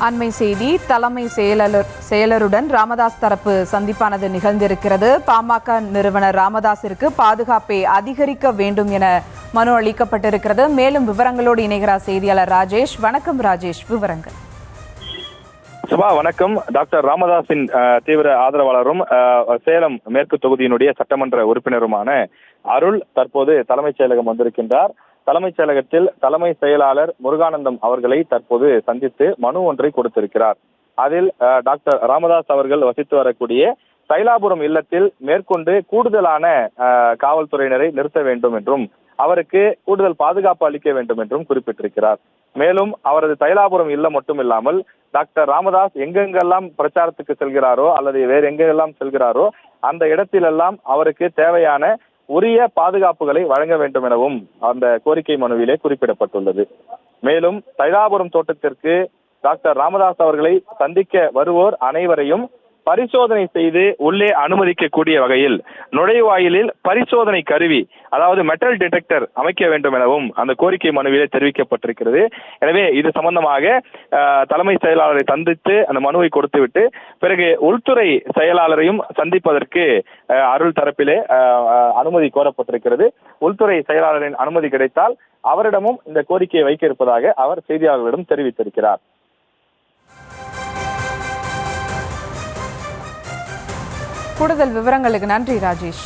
அண்மை செய்தி தலைமை செயலருடன் ராமதாஸ் தரப்பு சந்திப்பானது நிகழ்ந்திருக்கிறது. பாமக நிறுவனர் ராமதாஸிற்கு பாதுகாப்பை அதிகரிக்க வேண்டும் என மனு அளிக்கப்பட்டிருக்கிறது. மேலும் விவரங்களோடு இணைகிறார் செய்தியாளர் ராஜேஷ். வணக்கம் ராஜேஷ், விவரங்கள். சுபா வணக்கம். டாக்டர் ராமதாஸின் தீவிர ஆதரவாளரும் சேலம் மேற்கு தொகுதியினுடைய சட்டமன்ற உறுப்பினருமான அருள் தற்போது தலைமைச் செயலகம் வந்திருக்கின்றார். தலைமைச் செயலகத்தில் தலைமை செயலாளர் முருகானந்தம் அவர்களை தற்போது சந்தித்து மனு ஒன்றை கொடுத்திருக்கிறார். அதில் டாக்டர் ராமதாஸ் அவர்கள் வசித்து வரக்கூடிய தைலாபுரம் இல்லத்தில் மேற்கொண்டு கூடுதலான காவல்துறையினரை நிறுத்த வேண்டும் என்றும் அவருக்கு கூடுதல் பாதுகாப்பு அளிக்க வேண்டும் என்றும் குறிப்பிட்டிருக்கிறார். மேலும் அவரது தைலாபுரம் இல்லம் மட்டுமில்லாமல் டாக்டர் ராமதாஸ் எங்கெங்கெல்லாம் பிரச்சாரத்துக்கு செல்கிறாரோ அல்லது வேறு எங்கெல்லாம் செல்கிறாரோ அந்த இடத்திலெல்லாம் அவருக்கு தேவையான உரிய பாதுகாப்புகளை வழங்க வேண்டும் எனவும் அந்த கோரிக்கை மனுவிலே குறிப்பிடப்பட்டுள்ளது. மேலும் தைலாபுரம் தோட்டத்திற்கு டாக்டர் ராமதாஸ் அவர்களை சந்திக்க வருவோர் அனைவரையும் பரிசோதனை செய்து உள்ளே அனுமதிக்கக்கூடிய வகையில் நுழைவாயிலில் பரிசோதனை கருவி, அதாவது மெட்டல் டிடெக்டர் அமைக்க வேண்டும் எனவும் அந்த கோரிக்கை மனுவிலே தெரிவிக்கப்பட்டிருக்கிறது. எனவே இது சம்பந்தமாக தலைமை செயலாளரை சந்தித்து அந்த மனுவை கொடுத்துவிட்டு பிறகு உள்துறை செயலாளரையும் சந்திப்பதற்கு அருள் தரப்பிலே அனுமதி கோரப்பட்டிருக்கிறது. உள்துறை செயலாளரின் அனுமதி கிடைத்தால் அவரிடமும் இந்த கோரிக்கையை வைக்க இருப்பதாக அவர் செய்தியாளர்களிடம் தெரிவித்திருக்கிறார். கூடுதல் விவரங்களுக்கு நன்றி ராஜேஷ்.